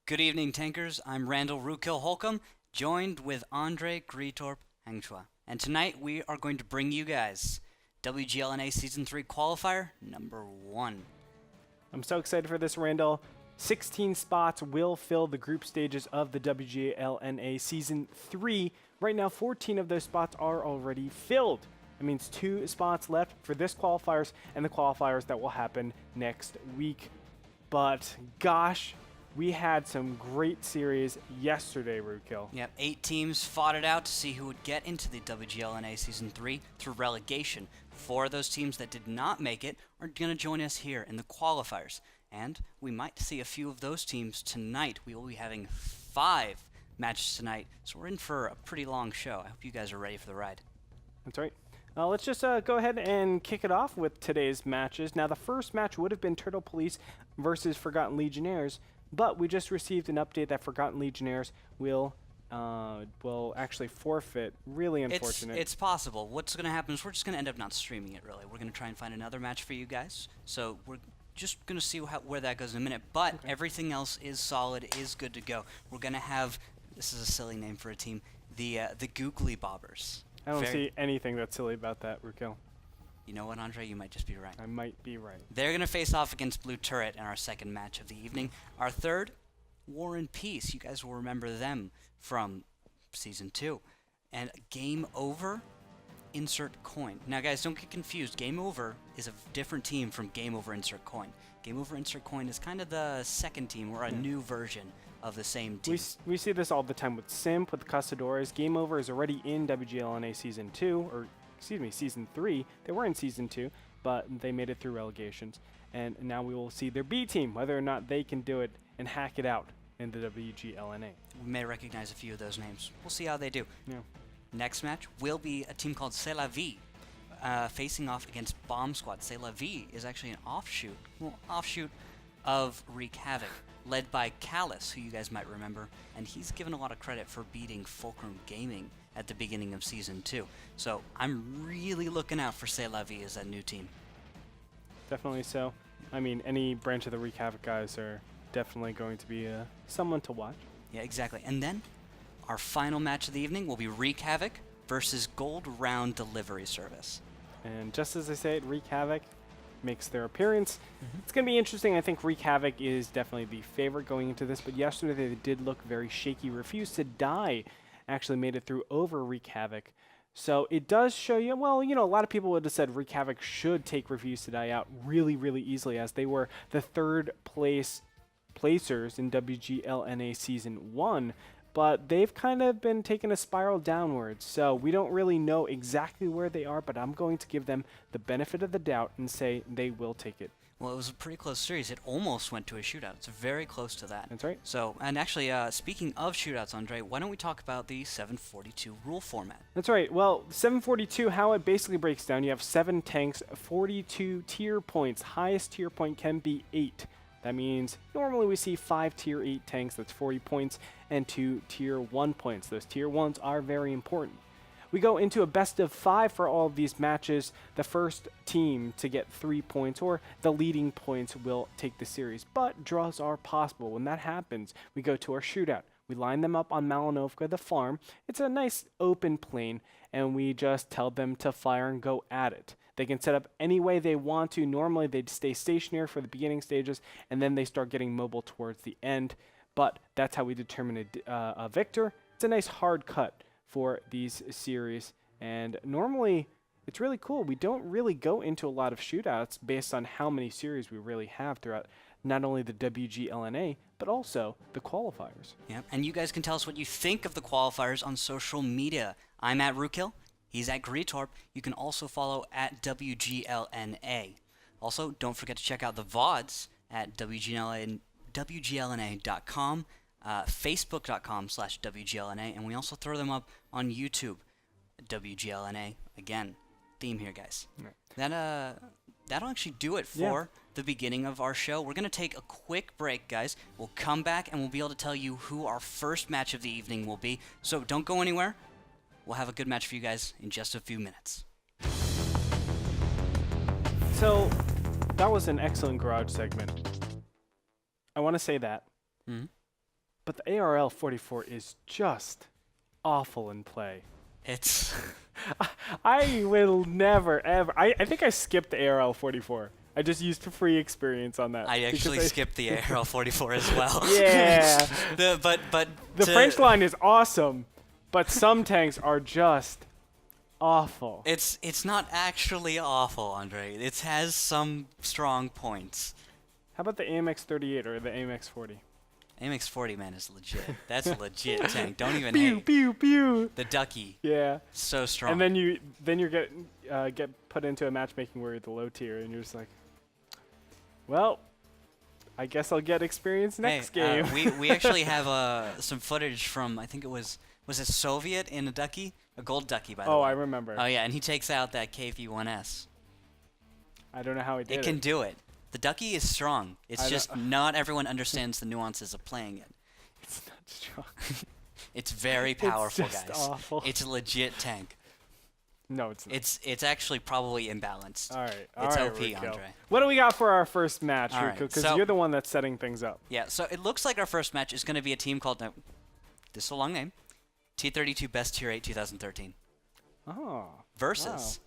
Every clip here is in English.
Good evening, Tankers. I'm Randall Rookhill Holcomb, joined with Andre Gritorp Hangchua. And tonight we are going to bring you guys WGLNA Season 3 Qualifier number 1. I'm so excited for this, Randall. 16 spots will fill the group stages of the WGLNA Season 3. Right now, 14 of those spots are already filled. That means 2 spots left for this qualifiers and the qualifiers that will happen next week. But gosh, we had some great series yesterday, Rookhill. Yep, 8 teams fought it out to see who would get into the WGLNA Season 3 through relegation. 4 of those teams that did not make it are going to join us here in the qualifiers. And we might see a few of those teams tonight. We will be having 5 matches tonight, so we're in for a pretty long show. I hope you guys are ready for the ride. That's right. Let's just go ahead and kick it off with today's matches. Now, the first match would have been Turtle Police versus Forgotten Legionnaires, but we just received an update that Forgotten Legionnaires will actually forfeit. Really unfortunate. It's possible. What's going to happen is we're just going to end up not streaming it, really. We're going to try and find another match for you guys. So we're just going to see where that goes in a minute. But everything else is solid, is good to go. We're going to have, this is a silly name for a team, the Googly Bobbers. I don't see anything that's silly about that, Rookhill. You know what, Andre? You might just be right. I might be right. They're going to face off against Blue Turret in our second match of the evening. Our third, War and Peace. You guys will remember them from Season 2. And Game Over, insert coin. Now, guys, don't get confused. Game Over is a different team from Game Over, insert coin. Game Over, insert coin is kind of the second team or a new version of the same team. We see this all the time with Simp, with Custodores. Game Over is already in WGLNA Season 2, or excuse me, Season 3. They were in Season 2, but they made it through relegations. And now we will see their B team, whether or not they can do it and hack it out in the WGLNA. We may recognize a few of those names. We'll see how they do. Yeah. Next match will be a team called C'est La Vie, facing off against Bomb Squad. C'est La Vie is actually an offshoot of Wreak Havoc, led by Callus, who you guys might remember, and he's given a lot of credit for beating Fulcrum Gaming at the beginning of Season 2. So I'm really looking out for C'est La Vie as that new team. Definitely so. I mean, any branch of the Wreak Havoc guys are definitely going to be someone to watch. Yeah, exactly. And then our final match of the evening will be Wreak Havoc versus Gold Round Delivery Service. And just as I say it, Wreak Havoc makes their appearance. It's going to be interesting. I think Wreak Havoc is definitely the favorite going into this, but yesterday they did look very shaky. Refused to Die actually made it through over Wreak Havoc. So it does show you, well, you know, a lot of people would have said Wreak Havoc should take Refuse to Die out really, really easily, as they were the third placers in WGLNA Season 1. But they've kind of been taking a spiral downwards, so we don't really know exactly where they are, but I'm going to give them the benefit of the doubt and say they will take it. Well, it was a pretty close series. It almost went to a shootout. It's very close to that. That's right. So, and actually, speaking of shootouts, Andre, why don't we talk about the 742 rule format? That's right. Well, 742, how it basically breaks down, you have 7 tanks, 42 tier points. Highest tier point can be 8. That means normally we see 5 tier 8 tanks, that's 40 points, and 2 tier 1 points. Those tier 1s are very important. We go into a best of 5 for all of these matches. The first team to get 3 points, or the leading points, will take the series. But draws are possible. When that happens, we go to our shootout. We line them up on Malinovka, the farm. It's a nice open plain, and we just tell them to fire and go at it. They can set up any way they want to. Normally, they'd stay stationary for the beginning stages, and then they start getting mobile towards the end. But that's how we determine a victor. It's a nice hard cut for these series, and normally it's really cool. We don't really go into a lot of shootouts based on how many series we really have throughout not only the WGLNA, but also the qualifiers. Yep, and you guys can tell us what you think of the qualifiers on social media. I'm at Rookhill. He's at Gritorp. You can also follow at WGLNA. Also, don't forget to check out the VODs at WGLNA.com, Facebook.com/WGLNA, and we also throw them up on YouTube. WGLNA, again, theme here, guys. Right. That'll actually do it for the beginning of our show. We're going to take a quick break, guys. We'll come back and we'll be able to tell you who our first match of the evening will be. So don't go anywhere. We'll have a good match for you guys in just a few minutes. So that was an excellent garage segment. I want to say that. But the ARL-44 is just awful in play. It's I will never, ever... I think I skipped the ARL-44. I just used a free experience on that. I actually skipped the ARL-44 as well. Yeah. but The French line is awesome, but some tanks are just awful. It's not actually awful, Andre. It has some strong points. How about the AMX-38 or the AMX-40? AMX-40, man, is legit. That's a legit tank. Don't even Pew, hate. pew, pew. The Ducky. Yeah. So strong. And then you get put into a matchmaking where you're the low tier, and you're just like, well, I guess I'll get experience next game. We actually have some footage from, I think it was it Soviet in a Ducky? A gold Ducky, by the way. Oh, I remember. Oh, yeah, and he takes out that KV-1S. I don't know how he did it. It can do it. The Ducky is strong. It's just not everyone understands the nuances of playing it. It's not strong. It's very powerful, it's just guys. Awful. It's a legit tank. No, it's not. It's actually probably imbalanced. All right. It's all right, OP, Rico. Andre. What do we got for our first match, All Rico? right, Because so- you're the one that's setting things up. Yeah, so it looks like our first match is going to be a team called, this is a long name, T32 Best Tier 8 2013 Oh. versus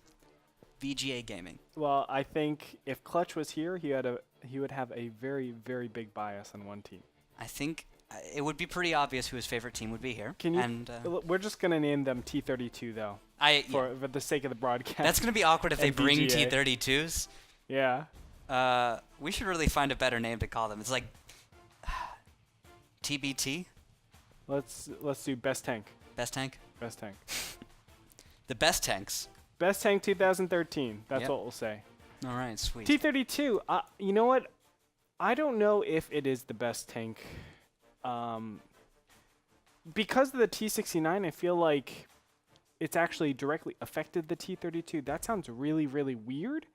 VGA Gaming. Well, I think if Clutch was here, he would have a very, very big bias on one team. I think it would be pretty obvious who his favorite team would be here. Can you? And We're just gonna name them T32 though, for the sake of the broadcast. that's going to be awkward if they And bring VGA. T32s. Yeah. We should really find a better name to call them. It's like TBT, Let's do best tank. best tank. Best tank. The best tanks. Best tank 2013. That's Yep. what we'll say. All right, sweet. T32. You know what? I don't know if it is the best tank. Because of the T69, I feel like it's actually directly affected the T32. That sounds really, really weird,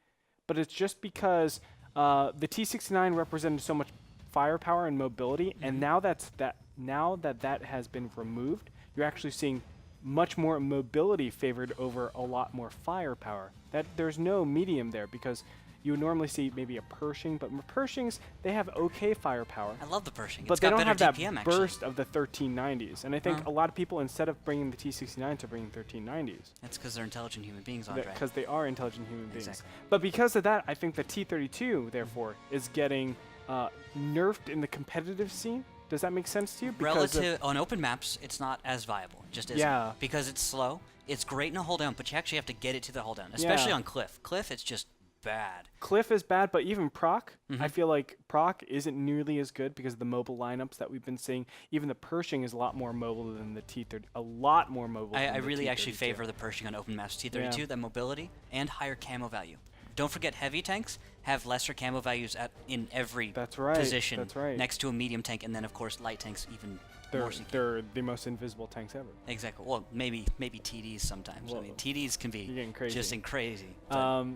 but it's just because the T69 represented so much firepower and mobility, and now that has been removed, you're actually seeing much more mobility favored over a lot more firepower. That there's no medium there, because you would normally see maybe a Pershing, but Pershings, they have okay firepower. I love the Pershing. But It's they got don't have better that DPM, actually. burst of the 1390s. And I think a lot of people, instead of bringing the T69s, are bringing 1390s. That's because they're intelligent human beings, Andre. Because they are intelligent human beings. Exactly. But because of that, I think the T32, therefore, is getting nerfed in the competitive scene. Does that make sense to you? Because Relative on open maps, it's not as viable. It just isn't. Yeah. Because it's slow. It's great in a hold down, but you actually have to get it to the hold down, especially on Cliff. Cliff, it's just bad. Cliff is bad, but even Proc, I feel like Proc isn't nearly as good because of the mobile lineups that we've been seeing. Even the Pershing is a lot more mobile than the T30. A lot more mobile. I than the really actually T32. favor the Pershing on open maps. T32, Yeah. that mobility and higher camo value. Don't forget, heavy tanks have lesser camo values in every That's right. position That's right. next to a medium tank, and then of course light tanks even more secure. They're the most invisible tanks ever. Exactly. Well, maybe TDs sometimes. I mean, Whoa. TDs can You're be getting crazy. just crazy. But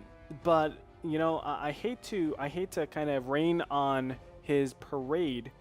But you know, I hate to kind of rain on his parade.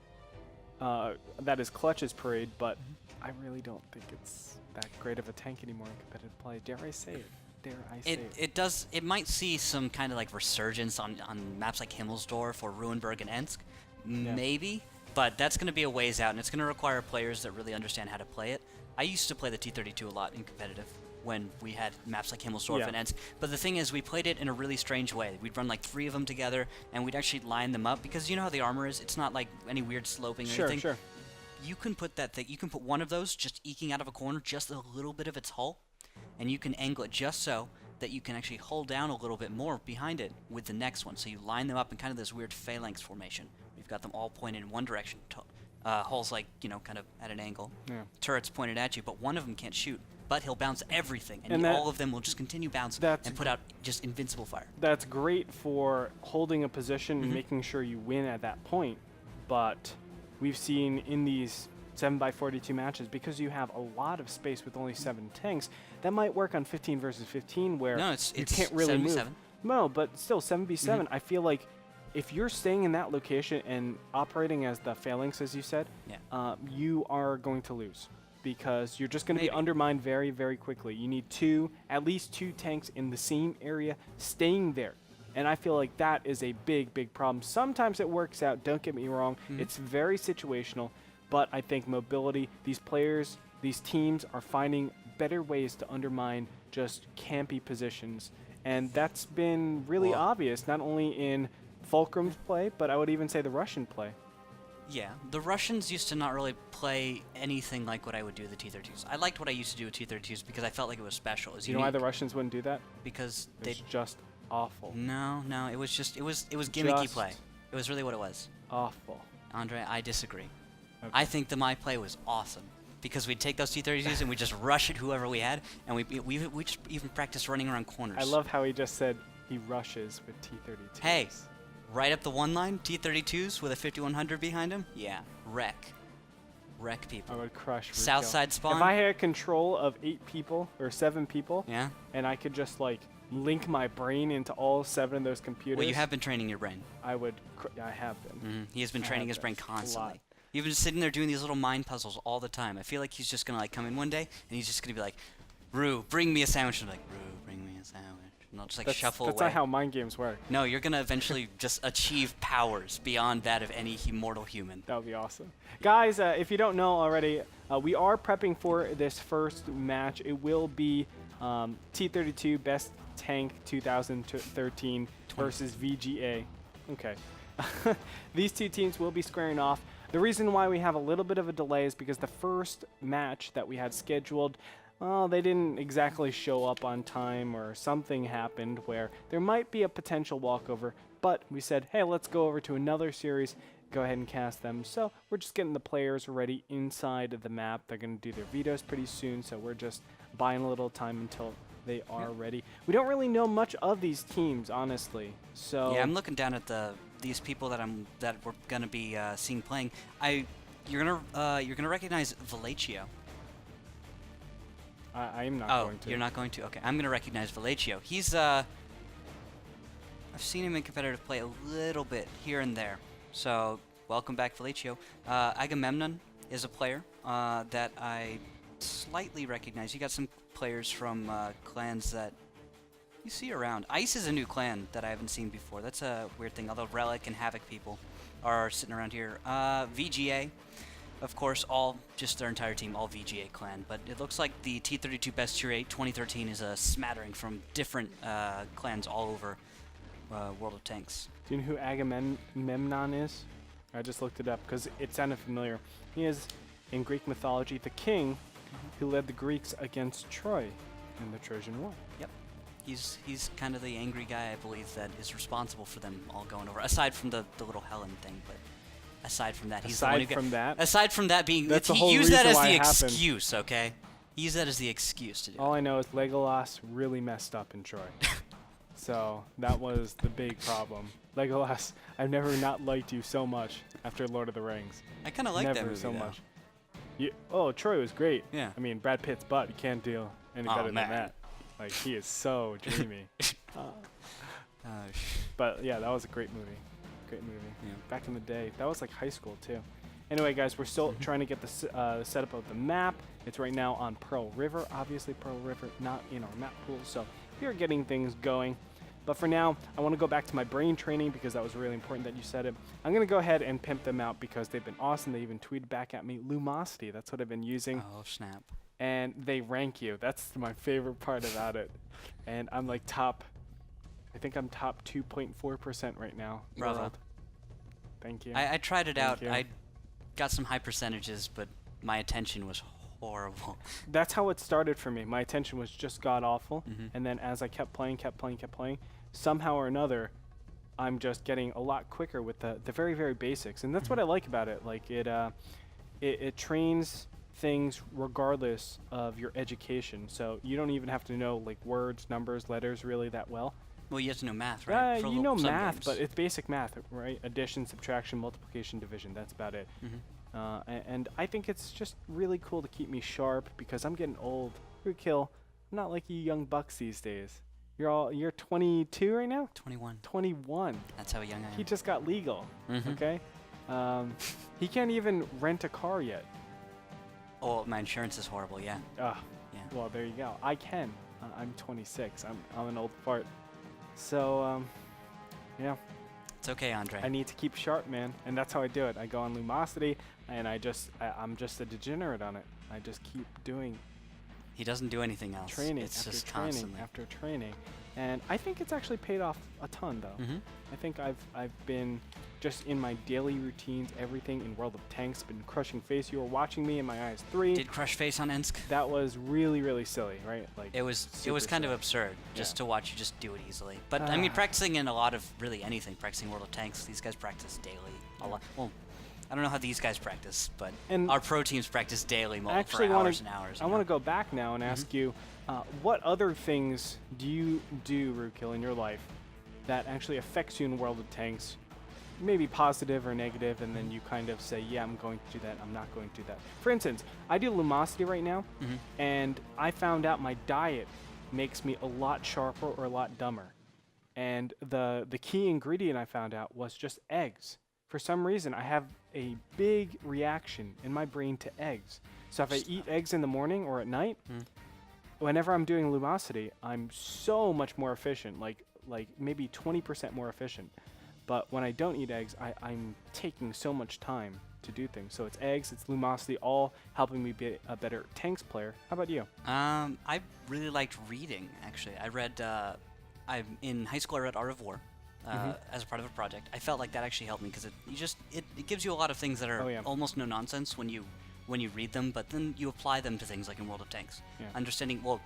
That is Clutch's parade, but I really don't think it's that great of a tank anymore in competitive play. Dare I say it? Dare I say it? It does. It might see some kind of like resurgence on maps like Himmelsdorf or Ruinberg and Ensk, maybe. But that's going to be a ways out, and it's going to require players that really understand how to play it. I used to play the T32 a lot in competitive when we had maps like Himmelsdorf and Ensk. But the thing is, we played it in a really strange way. We'd run like 3 of them together, and we'd actually line them up, because you know how the armor is. It's not like any weird sloping or anything. Sure. You can put that thing. You can put one of those just eking out of a corner, just a little bit of its hull, and you can angle it just so that you can actually hold down a little bit more behind it with the next one. So you line them up in kind of this weird phalanx formation. We've got them all pointed in one direction. Hulls like, kind of at an angle. Yeah. Turrets pointed at you, but one of them can't shoot. But he'll bounce everything, and, And that- all of them will just continue bouncing and put out just invincible fire. That's great for holding a position and making sure you win at that point. But we've seen in these 7x42 matches, because you have a lot of space with only 7 tanks, that might work on 15 versus 15 where you can't really 7v7. move. No, but still 7v7. I feel like if you're staying in that location and operating as the phalanx, as you said, you are going to lose, because you're just going to be undermined very, very quickly. You need at least two tanks in the same area staying there. And I feel like that is a big, big problem. Sometimes it works out, don't get me wrong. It's very situational. but I think mobility, these players, these teams are finding better ways to undermine just campy positions. And that's been really obvious, not only in Fulcrum's play, but I would even say the Russian play. Yeah, the Russians used to not really play anything like what I would do with the T32s. I liked what I used to do with T32s because I felt like it was special. It was You know why the Russians wouldn't do that? Because It's just awful. No, it was gimmicky Just play. It was really what it was. Awful. Andre, I disagree. Okay. I think my play was awesome because we'd take those T32s and we just rush at whoever we had, and we just even practiced running around corners. I love how he just said he rushes with T32s. Hey, right up the one line, T32s with a 5100 behind him. Yeah, wreck people. I would crush South Rico. side spawn. If I had control of 8 people or 7 people, Yeah. and I could just like link my brain into all 7 of those computers. Well, you have been training your brain. I would. I have been. He has been training his brain a constantly. lot. You've been sitting there doing these little mind puzzles all the time. I feel like he's just gonna like come in one day and he's just gonna be like, "Rue, bring me a sandwich." And I'm like, "Rue, bring me a sandwich." And I'll just like shuffle That's away. not how mind games work. No, you're gonna eventually just achieve powers beyond that of any mortal human. That would be awesome. Guys, if you don't know already, we are prepping for this first match. It will be T32 Best Tank 2013 versus VGA. Okay. These 2 teams will be squaring off. The reason why we have a little bit of a delay is because the first match that we had scheduled, well, they didn't exactly show up on time, or something happened where there might be a potential walkover, but we said, hey, let's go over to another series, go ahead and cast them. So we're just getting the players ready inside of the map. They're going to do their vetoes pretty soon, so we're just buying a little time until they are ready. We don't really know much of these teams, honestly. So yeah, I'm looking down at these people that we're gonna be seeing playing. You're gonna recognize Valleccio. I am not going to. Oh, you're not going to? Okay, I'm gonna recognize Valleccio. He's I've seen him in competitive play a little bit here and there. So welcome back, Valleccio. Agamemnon is a player that I slightly recognize. You got some players from clans that you see around. Ice is a new clan that I haven't seen before. That's a weird thing, although Relic and Havoc people are sitting around here. VGA, of course, just their entire team, all VGA clan. But it looks like the T32 Best Tier 8 2013 is a smattering from different clans all over World of Tanks. Do you know who Agamemnon is? I just looked it up because it sounded familiar. He is, in Greek mythology, the king who led the Greeks against Troy in the Trojan War. Yep. He's kind of the angry guy, I believe, that is responsible for them all going over. Aside from the little Helen thing, but aside from that, he's the one who aside from that being, that's the he whole used that as reason the why it happened. excuse, okay? He used that as the excuse to do All it. I know is Legolas really messed up in Troy. So that was the big problem. Legolas, I've never not liked you so much after Lord of the Rings. I kind of like that movie, so though. much. Troy was great. Yeah. I mean, Brad Pitt's butt, you can't do any better than that. Like, he is so dreamy. But yeah, that was a great movie. Great movie. Yeah. Back in the day. That was like high school too. Anyway, guys, we're still trying to get the setup of the map. It's right now on Pearl River. Obviously, Pearl River not in our map pool, so we are getting things going. But for now, I want to go back to my brain training because that was really important that you said it. I'm going to go ahead and pimp them out because they've been awesome. They even tweeted back at me. Lumosity, that's what I've been using. Oh, snap. And they rank you. That's my favorite part about it. And I'm like I think I'm top 2.4% right now. Bravo. World. Thank you. I tried it out. you. I got some high percentages, but my attention was horrible. That's how it started for me. My attention was just god-awful. And then as I kept playing, somehow or another, I'm just getting a lot quicker with the very, very basics. And that's what I like about it. Like, it trains things regardless of your education. So you don't even have to know, like, words, numbers, letters really that well. Well, you have to know math, right? You know math, but it's basic math, right? Addition, subtraction, multiplication, division. That's about it. And I think it's just really cool to keep me sharp because I'm getting old. Kill. I'm not like you young bucks these days. You're 22 right now? 21. 21. That's how young I am. He just got legal. Okay? He can't even rent a car yet. Oh, my insurance is horrible, yeah. Yeah. Yeah. Well, there you go. I can. I'm 26. I'm an old fart. So, yeah. It's okay, Andre. I need to keep sharp, man, and that's how I do it. I go on Lumosity, and I'm just a degenerate on it. I just keep doing He doesn't do anything else. training It's after just training constantly. after training, and I think it's actually paid off a ton, though. I think I've been just in my daily routines, everything in World of Tanks, been crushing face. You were watching me in my IS3. Did crush face on Ensk? That was really, really silly, right? Like It was kind of absurd just to watch you just do it easily. But I mean, practicing in a lot of really anything, practicing World of Tanks, these guys practice daily a lot. Well, I don't know how these guys practice, but And our pro teams practice daily for actually hours and hours. I want to go back now and ask you, what other things do you do, Rookil, in your life that actually affects you in World of Tanks? Maybe positive or negative, and then you kind of say, yeah, I'm going to do that, I'm not going to do that. For instance, I do Lumosity right now, and I found out my diet makes me a lot sharper or a lot dumber. And the key ingredient I found out was just eggs. For some reason, I have a big reaction in my brain to eggs. So if I eat eggs in the morning or at night, whenever I'm doing Lumosity, I'm so much more efficient, like maybe 20% more efficient. But when I don't eat eggs, I'm taking so much time to do things. So it's eggs, it's Lumosity, all helping me be a better Tanks player. How about you? I really liked reading, actually. I read, in high school I read Art of War as a part of a project. I felt like that actually helped me because it gives you a lot of things that are almost no nonsense when you read them, but then you apply them to things like in World of Tanks. Understanding, we'll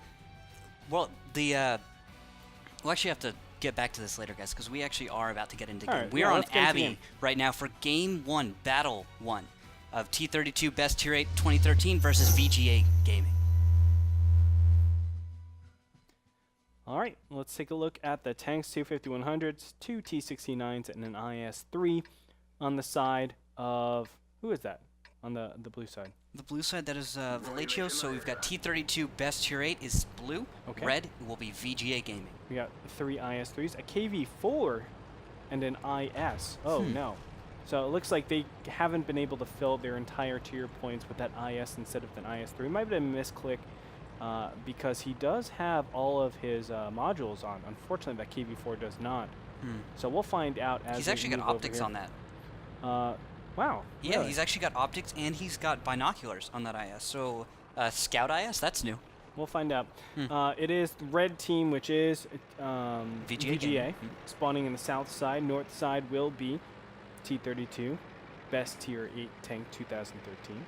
actually have to get back to this later, guys, because we actually are about to get into game. Right, we are on Abby right now for Game 1, Battle 1 of T32 Best Tier 8 2013 versus VGA Gaming. All right, let's take a look at the Tanks 250-100s, two T69s, and an IS3 on the side of, who is that on the blue side? The blue side, that is Vallejo, so we've got T32 Best Tier 8 is blue. Okay. Red will be VGA Gaming. We got three IS3s, a KV4, and an IS. Oh, no. So it looks like they haven't been able to fill their entire tier points with that IS instead of an IS3. Might have been a misclick because he does have all of his modules on. Unfortunately, that KV4 does not. So we'll find out as he's actually got optics on that. Wow. Yeah, really? he's actually got optics and he's got binoculars on that IS. So Scout IS, that's new. We'll find out. It is the red team, which is VGA. Spawning in the south side. North side will be T32, Best Tier 8 Tank 2013.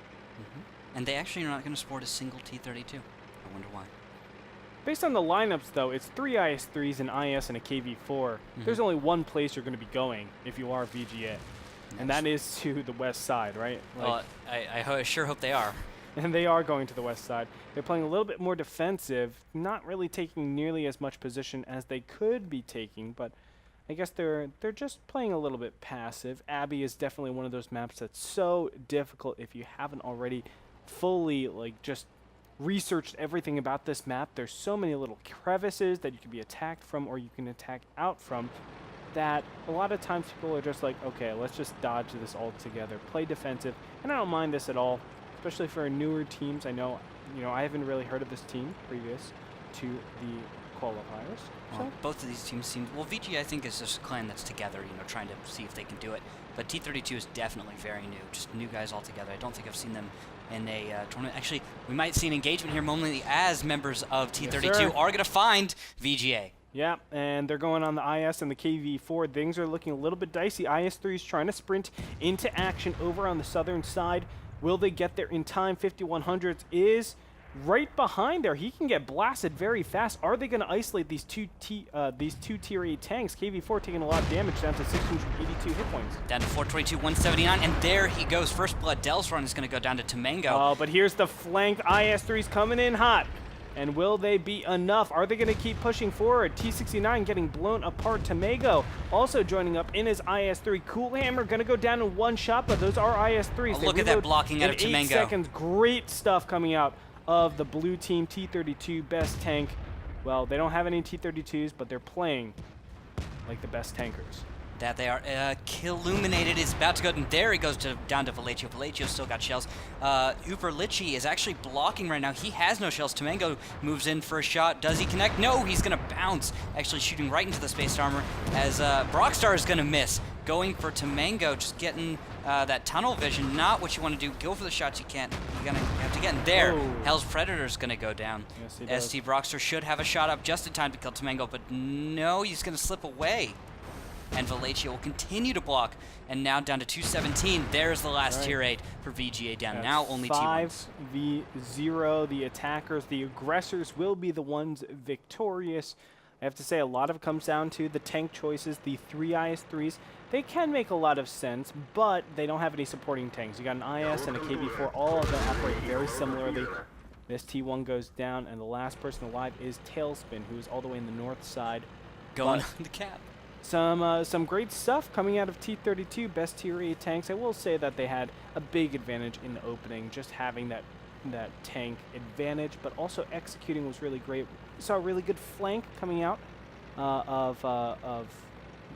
And they actually are not going to sport a single T32. I wonder why. Based on the lineups, though, it's three IS3s, an IS, and a KV4. There's only one place you're going to be going if you are VGA. And that is to the west side, right? Like, well, I sure hope they are. And they are going to the west side. They're playing a little bit more defensive, not really taking nearly as much position as they could be taking, but I guess they're just playing a little bit passive. Abbey is definitely one of those maps that's so difficult if you haven't already fully just researched everything about this map. There's so many little crevices that you can be attacked from or you can attack out from that a lot of times people are just like, okay, let's just dodge this altogether, play defensive, and I don't mind this at all, especially for newer teams. I know, I haven't really heard of this team previous to the qualifiers. Well, both of these teams seem, VG I think is just a clan that's together, trying to see if they can do it. But T32 is definitely very new, just new guys all together. I don't think I've seen them in a tournament. Actually, we might see an engagement here momentarily as members of T32 are going to find VGA. Yeah, and they're going on the IS and the KV4. Things are looking a little bit dicey. IS3 is trying to sprint into action over on the southern side. Will they get there in time? 5100s is right behind there. He can get blasted very fast. Are they going to isolate these two tier 8 tanks? KV4 taking a lot of damage, down to 682 hit points. Down to 422, 179, and there he goes. First blood. Del's run is going to go down to Tomango. Oh, but here's the flank. IS3's coming in hot. And will they be enough? Are they going to keep pushing forward? T69 getting blown apart. Tomago also joining up in his IS3. Cool Hammer going to go down in one shot, but those are IS3s. Oh, look at that blocking out of Tomango. 8 seconds. Great stuff coming out of the blue team. T32 best tank. Well, they don't have any T32s, but they're playing like the best tankers. That they are. Killuminated is about to go, and there he goes down to Vallejo. Vallejo still got shells. Uber Litchi is actually blocking right now. He has no shells. Tomango moves in for a shot. Does he connect? No, he's going to bounce. Actually shooting right into the space armor as Brockstar is going to miss. going for Tamango, just getting that tunnel vision. Not what you want to do. Go for the shots you can't. You have to get in there. Oh. Hell's Predator's going to go down. Yes, he does. ST Broxter should have a shot up just in time to kill Tamango, but no, he's going to slip away. And Valacia will continue to block, and now down to 217. There's the last tier 8 for VGA down. That's now only T1s. 5v0. The attackers, the aggressors will be the ones victorious. I have to say, a lot of it comes down to the tank choices. The 3 IS-3s, they can make a lot of sense, but they don't have any supporting tanks. You got an IS and a KV-4. All of them operate very similarly. This T1 goes down, and the last person alive is Tailspin, who is all the way in the north side. Going on the cap. Some great stuff coming out of T32, best tier 8 tanks. I will say that they had a big advantage in the opening, just having that tank advantage, but also executing was really great. We saw a really good flank coming out of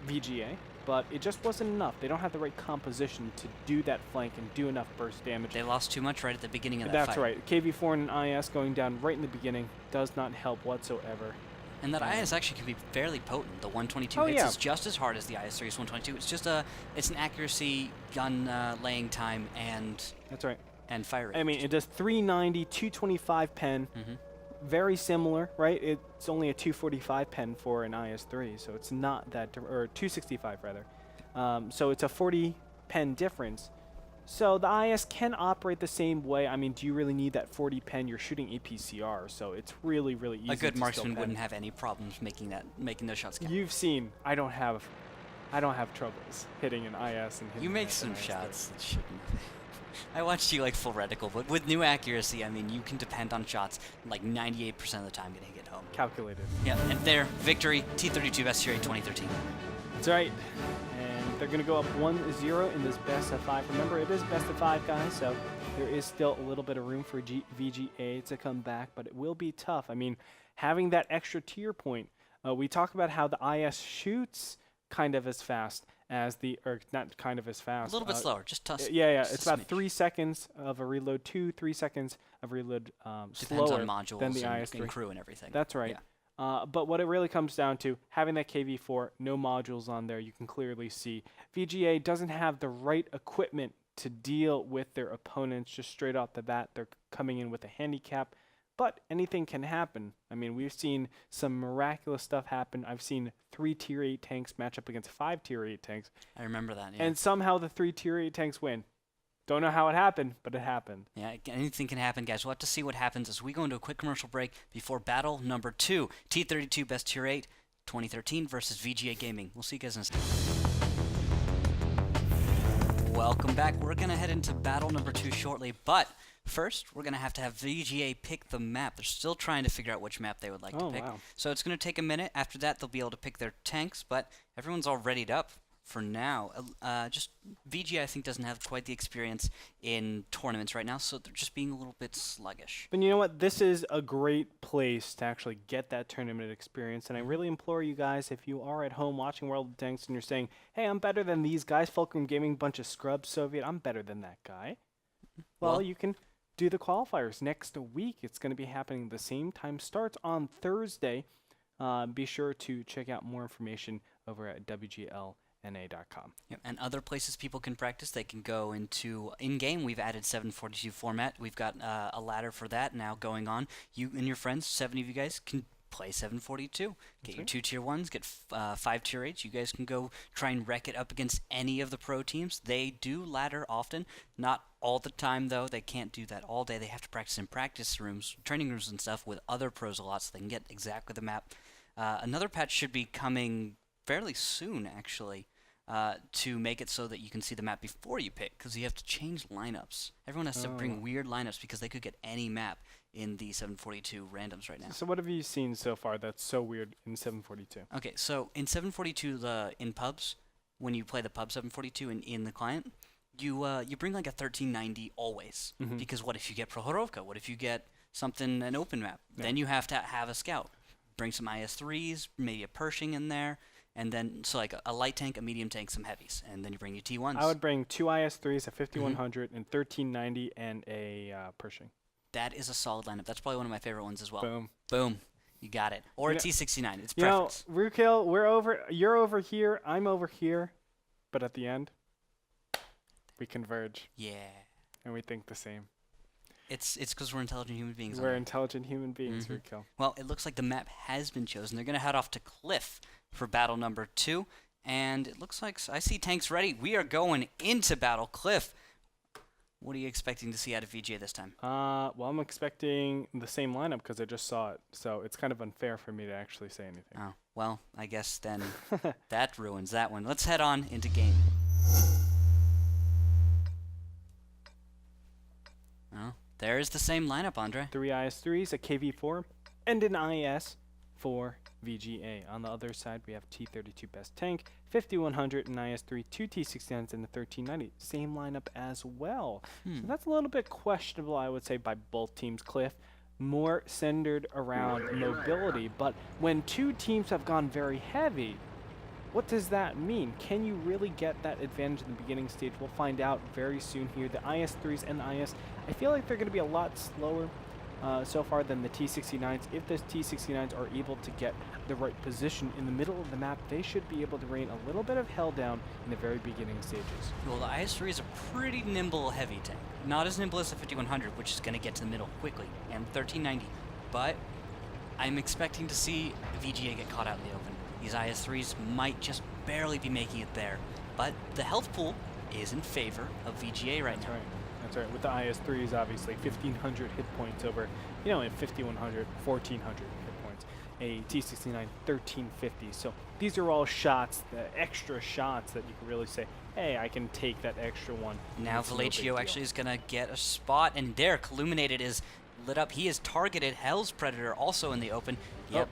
VGA, but it just wasn't enough. They don't have the right composition to do that flank and do enough burst damage. They lost too much right at the beginning of that fight. That's right. KV-4 and an IS going down right in the beginning does not help whatsoever. And that IS actually can be fairly potent. The 122 hits is just as hard as the IS-3's 122. It's just it's an accuracy, gun laying time, and that's right. And fire rate. I mean, it does 390, 225 pen. Very similar, right? It's only a 245 pen for an IS-3, so it's not that, or 265 rather. So it's a 40 pen difference. So the IS can operate the same way. I mean, do you really need that 40 pen? You're shooting APCR, so it's really, really easy. A good marksman wouldn't have any problems making those shots count. You've seen. I don't have troubles hitting an IS and hitting. You make some shots that shouldn't. I watched you like full reticle, but with new accuracy, I mean, you can depend on shots like 98% of the time getting it home. Calculated. Yeah, and there, victory, T32 best tier 8 2013. That's right. And they're going to go up 1-0 in this best of 5. Remember, it is best of 5, guys, so there is still a little bit of room for VGA to come back, but it will be tough. I mean, having that extra tier point, we talk about how the IS shoots kind of as fast as the, or not kind of as fast. A little bit slower, just tough. Yeah. It's about 3 seconds of a reload, 2-3 seconds of reload slower on modules than the and, IS-3. and crew and everything. That's right. Yeah. But what it really comes down to, having that KV-4, no modules on there, you can clearly see VGA doesn't have the right equipment to deal with their opponents just straight off the bat. They're coming in with a handicap. But anything can happen. I mean, we've seen some miraculous stuff happen. I've seen 3 tier 8 tanks match up against 5 tier 8 tanks. I remember that, yeah. And somehow the 3 tier 8 tanks win. Don't know how it happened, but it happened. Yeah, anything can happen, guys. We'll have to see what happens as we go into a quick commercial break before battle number 2. T32 best tier 8, 2013 versus VGA Gaming. We'll see you guys in a second. Welcome back. We're going to head into battle number 2 shortly, but first, we're going to have VGA pick the map. They're still trying to figure out which map they would like to pick. Wow. So it's going to take a minute. After that, they'll be able to pick their tanks, but everyone's all readied up for now. Just VGA, I think, doesn't have quite the experience in tournaments right now, so they're just being a little bit sluggish. But you know what? This is a great place to actually get that tournament experience, and I really implore you guys, if you are at home watching World of Tanks and you're saying, hey, I'm better than these guys, Fulcrum Gaming, bunch of scrubs, Soviet, I'm better than that guy. Well, you can do the qualifiers next week. It's going to be happening the same time. Starts on Thursday. Be sure to check out more information over at WGLNA.com. Yep. And other places people can practice, they can go into in-game. We've added 742 format. We've got a ladder for that now going on. You and your friends, 7 of you guys, can play 742. Get your 2 tier 1s, get 5 tier 8s. You guys can go try and wreck it up against any of the pro teams. They do ladder often. Not all the time, though. They can't do that all day. They have to practice in practice rooms, training rooms and stuff with other pros a lot so they can get exactly the map. Another patch should be coming fairly soon, actually, to make it so that you can see the map before you pick, because you have to change lineups. Everyone has to bring weird lineups because they could get any map in the 742 randoms right now. So what have you seen so far that's so weird in 742? Okay, so in 742, in pubs, when you play the pub 742 in the client, you bring like a 1390 always, because what if you get Prohorovka? What if you get something, an open map? Yeah. Then you have to have a scout. Bring some IS-3s, maybe a Pershing in there, and then, so like a light tank, a medium tank, some heavies, and then you bring your T1s. I would bring 2 IS-3s, a 5100, and 1390, and a Pershing. That is a solid lineup. That's probably one of my favorite ones as well. Boom. Boom. You got it. Or a T69. It's preference. You know, Rukil, you're over here, I'm over here. but at the end, we converge. Yeah. And we think the same. It's because we're intelligent human beings. We're intelligent human beings, Rico. Well, it looks like the map has been chosen. They're going to head off to Cliff for battle number 2. And it looks like I see tanks ready. We are going into battle. Cliff, what are you expecting to see out of VGA this time? Well, I'm expecting the same lineup because I just saw it. So it's kind of unfair for me to actually say anything. Oh, well, I guess then that ruins that one. Let's head on into game. Oh, there's the same lineup, Andre. 3 IS3s, a KV4, and an IS for VGA. On the other side, we have T32 best tank, 5100 and IS3, 2 T69s, and the 1390. Same lineup as well. So that's a little bit questionable, I would say, by both teams. Cliff, more centered around mobility, but when two teams have gone very heavy, what does that mean? Can you really get that advantage in the beginning stage? We'll find out very soon here. The IS3s and the IS, I feel like they're going to be a lot slower so far than the T69s. If the T69s are able to get the right position in the middle of the map, they should be able to rain a little bit of hell down in the very beginning stages. Well, the IS-3 is a pretty nimble heavy tank. Not as nimble as the 5100, which is going to get to the middle quickly, and 1390. But I'm expecting to see VGA get caught out in the open. These IS-3s might just barely be making it there. But the health pool is in favor of VGA right now. That's right. With the IS-3s, obviously, 1,500 hit points over, in 5,100, 1,400 hit points. A T69, 1,350. So these are all shots, the extra shots that you can really say, hey, I can take that extra one. Now Valleccio actually is going to get a spot, and there, Illuminated is lit up. He is targeted. Hell's Predator also in the open. Yep.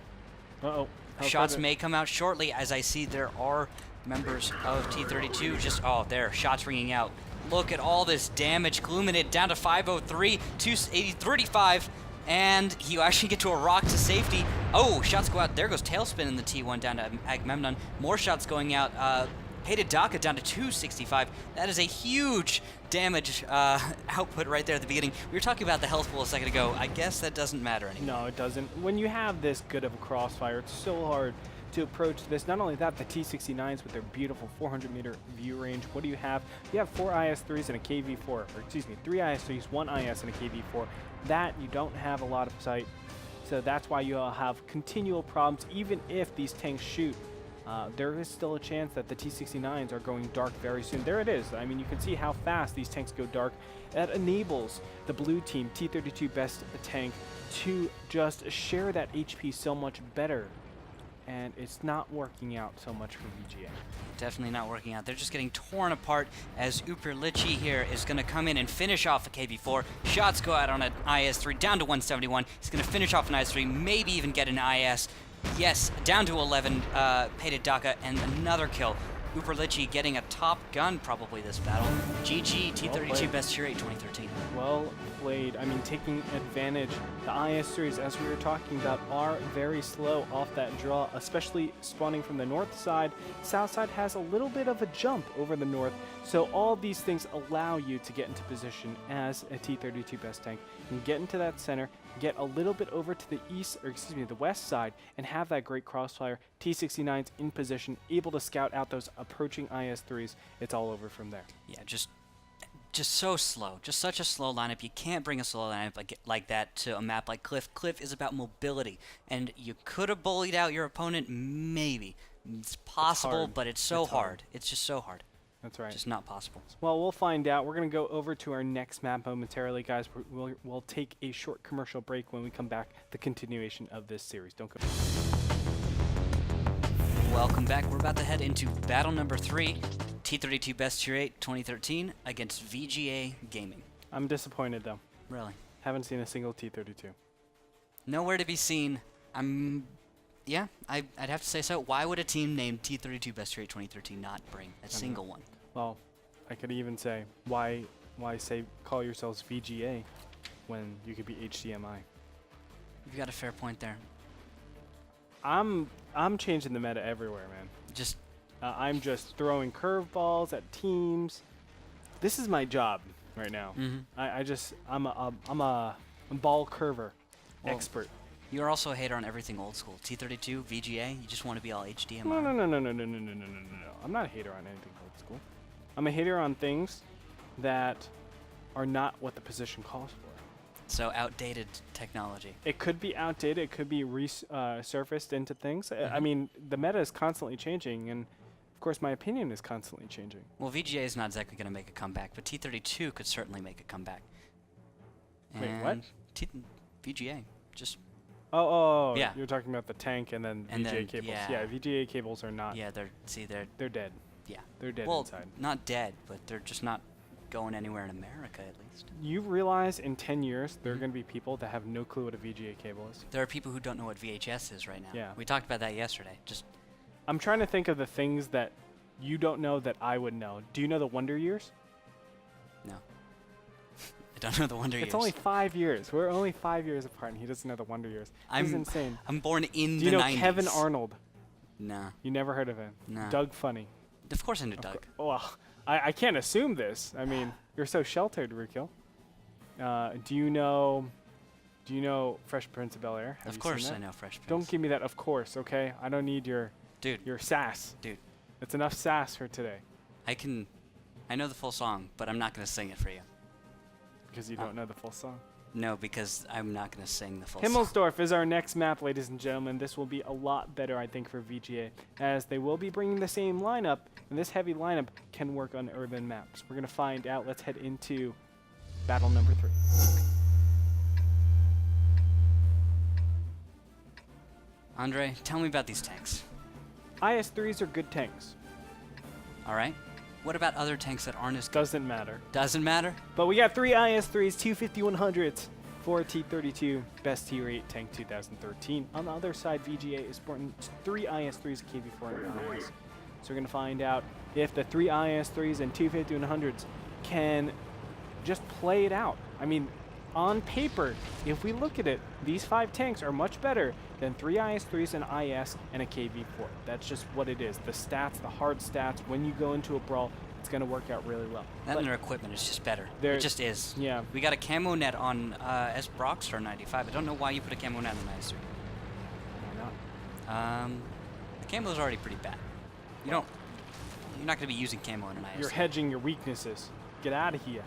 Uh-oh. Shots may come out shortly, as I see there are members of T32 just, there, shots ringing out. Look at all this damage. Illuminated down to 503, 280, 35, and he'll actually get to a rock to safety. Oh, shots go out. There goes Tailspin in the T1 down to Agamemnon. More shots going out. Hated Daka down to 265. That is a huge damage output right there at the beginning. We were talking about the health pool a second ago. I guess that doesn't matter anymore. No, it doesn't. When you have this good of a crossfire, it's so hard to approach this. Not only that, the T69s with their beautiful 400-meter view range. What do you have? You have 4 IS-3s and a KV-4, or excuse me, 3 IS-3s, 1 IS and a KV-4. That you don't have a lot of sight. So that's why you'll have continual problems. Even if these tanks shoot, there is still a chance that the T69s are going dark very soon. There it is. I mean, you can see how fast these tanks go dark. That enables the blue team, T32 best tank, to just share that HP so much better. And it's not working out so much for VGA. Definitely not working out. They're just getting torn apart as Uperlichi here is going to come in and finish off a KV4. Shots go out on an IS-3 down to 171. He's going to finish off an IS-3, maybe even get an IS. Yes, down to 11, Hated Daka, and another kill. Uperlichi getting a top gun probably this battle. GG, T32 best tier 8 2013. Well played. I mean, taking advantage. The IS-3s, as we were talking about, are very slow off that draw, especially spawning from the north side. South side has a little bit of a jump over the north, so all these things allow you to get into position as a T32 best tank. You can get into that center, get a little bit over to the east, or excuse me, the west side, and have that great crossfire. T69s in position, able to scout out those approaching IS-3s. It's all over from there. Yeah, just so slow. Just such a slow lineup. You can't bring a slow lineup like that to a map like Cliff. Cliff is about mobility, and you could have bullied out your opponent, maybe. It's possible, but it's so hard. It's just so hard. That's right. Just not possible. Well, we'll find out. We're going to go over to our next map momentarily, guys. We'll take a short commercial break. When we come back, the continuation of this series. Don't go. Welcome back. We're about to head into battle number 3, T32 Best Tier 8 2013 against VGA Gaming. I'm disappointed, though. Really? Haven't seen a single T32. Nowhere to be seen. Yeah, I'd have to say so. Why would a team named T32 Best Tier 8 2013 not bring a single one? Well, I could even say, why say call yourselves VGA when you could be HDMI? You've got a fair point there. I'm changing the meta everywhere, man. I'm just throwing curveballs at teams. This is my job right now. I'm a ball curver expert. You're also a hater on everything old school. T32, VGA, you just want to be all HDMI. No. I'm not a hater on anything old school. I'm a hater on things that are not what the position calls for. So outdated technology. It could be outdated. It could be surfaced into things. I mean, the meta is constantly changing, and of course, my opinion is constantly changing. Well, VGA is not exactly going to make a comeback, but T32 could certainly make a comeback. Wait, what? VGA, just. Oh, yeah. You're talking about the tank and then VGA cables. Yeah, VGA cables are not. Yeah, they're dead. Yeah, they're dead well, inside. Not dead, but they're just not going anywhere in America, at least. You realize in 10 years there are going to be people that have no clue what a VGA cable is? There are people who don't know what VHS is right now. Yeah. We talked about that yesterday. I'm trying to think of the things that you don't know that I would know. Do you know the Wonder Years? No. I don't know the Wonder Years. It's only 5 years. We're only 5 years apart, and he doesn't know the Wonder Years. This is insane. I'm born in Do the 90s. you know Kevin Arnold? No. You never heard of him? No. Doug Funny. Of course I knew Doug. Well, I can't assume this. I mean, you're so sheltered, Rukil. Do you know Fresh Prince of Bel-Air? Of course I know Fresh Prince. Don't give me that of course, okay? I don't need your sass. Dude. It's enough sass for today. I know the full song, but I'm not going to sing it for you. Because you don't know the full song? No, because I'm not going to sing the full song. Himmelsdorf is our next map, ladies and gentlemen. This will be a lot better, I think, for VGA, as they will be bringing the same lineup, and this heavy lineup can work on urban maps. We're going to find out. Let's head into battle number 3. Andre, tell me about these tanks. IS-3s are good tanks. All right. What about other tanks that aren't as good? Doesn't matter. Doesn't matter? But we got 3 IS-3s, 2 5100s for T32, best tier 8 tank 2013. On the other side, VGA is sporting 3 IS-3s, a KV-4 and IS. So we're going to find out if the 3 IS-3s and 2 5100s can just play it out. I mean, on paper, if we look at it, these 5 tanks are much better than 3 IS-3s, an IS, and a KV-4. That's just what it is. The stats, the hard stats, when you go into a brawl, it's going to work out really well. That and their equipment is just better. It just is. Yeah. We got a camo net on Brockstar 95. I don't know why you put a camo net on an IS-3. Why not? The camo's already pretty bad. You're not going to be using camo in an IS-3. You're hedging your weaknesses. Get out of here.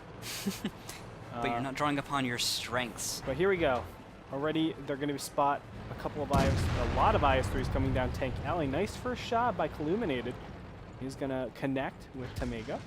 But you're not drawing upon your strengths. But here we go. Already, they're going to spot a lot of IS-3s coming down Tank Alley. Nice first shot by Colluminated. He's going to connect with Tamega.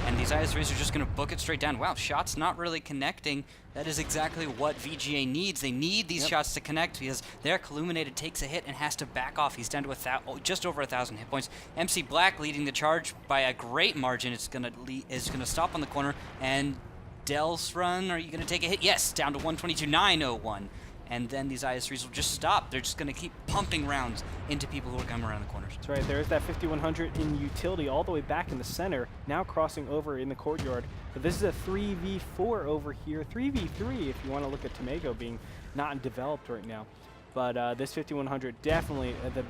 And these IS-3s are just going to book it straight down. Wow, shots not really connecting. That is exactly what VGA needs. They need these shots to connect because their Colluminated takes a hit and has to back off. He's down to just over 1,000 hit points. MC Black leading the charge by a great margin. It's going to stop on the corner. And Del's run, are you going to take a hit? Yes, down to 122.901. And then these IS-3s will just stop. They're just going to keep pumping rounds into people who are coming around the corners. That's right. There's that 5100 in utility all the way back in the center, now crossing over in the courtyard. But this is a 3v4 over here. 3v3 if you want to look at Tamego being not developed right now. But this 5100 definitely the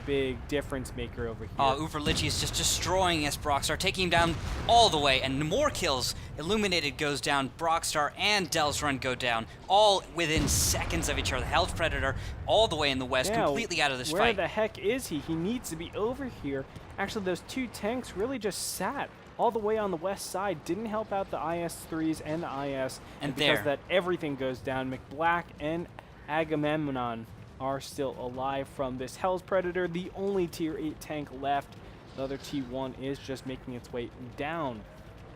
big difference maker over here. Uverlichi is just destroying Brockstar, taking him down all the way, and more kills. Illuminated goes down, Brockstar and Del's Run go down, all within seconds of each other. Health Predator all the way in the west, completely out of this fight. Where the heck is he? He needs to be over here. Actually, those 2 tanks really just sat all the way on the west side, didn't help out the IS-3s and the IS. And because that everything goes down, McBlack and Agamemnon are still alive from this Hell's Predator, the only tier 8 tank left. The other T1 is just making its way down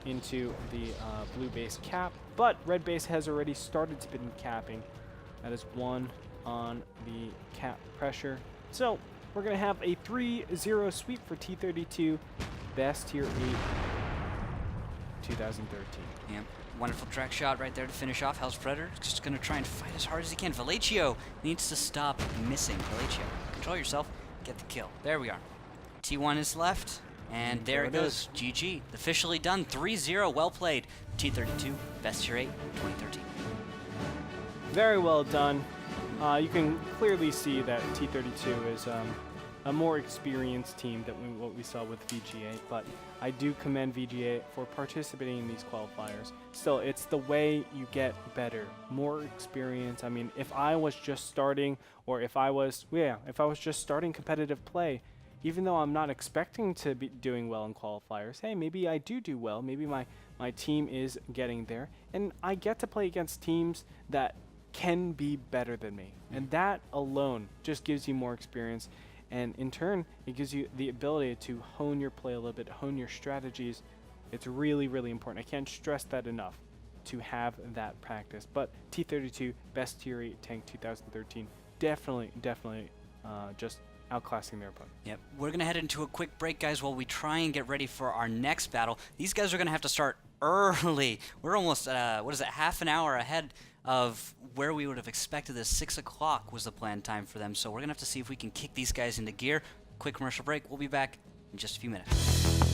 into the blue base cap, but red base has already started spin capping. That is 1 on the cap pressure. So we're going to have a 3-0 sweep for T32, best tier 8 2013. Yep. Wonderful track shot right there to finish off. Hell's Predator just going to try and fight as hard as he can. Valleccio needs to stop missing. Valleccio, control yourself, get the kill. There we are. T1 is left, and there it goes. GG. Officially done. 3-0. Well played. T32, best tier 8, 2013. Very well done. You can clearly see that T32 is a more experienced team than what we saw with VGA, but I do commend VGA for participating in these qualifiers. Still, it's the way you get better, more experience. I mean, if I was just starting, or if I was just starting competitive play, even though I'm not expecting to be doing well in qualifiers, hey, maybe I do well. Maybe my team is getting there, and I get to play against teams that can be better than me. And that alone just gives you more experience. And in turn, it gives you the ability to hone your play a little bit, hone your strategies. It's really, really important. I can't stress that enough to have that practice. But T32, best tier 8 tank 2013, definitely just outclassing their opponent. Yep. We're going to head into a quick break, guys, while we try and get ready for our next battle. These guys are going to have to start early. We're almost, half an hour ahead of where we would have expected this. 6 o'clock was the planned time for them, so we're going to have to see if we can kick these guys into gear. Quick commercial break. We'll be back in just a few minutes.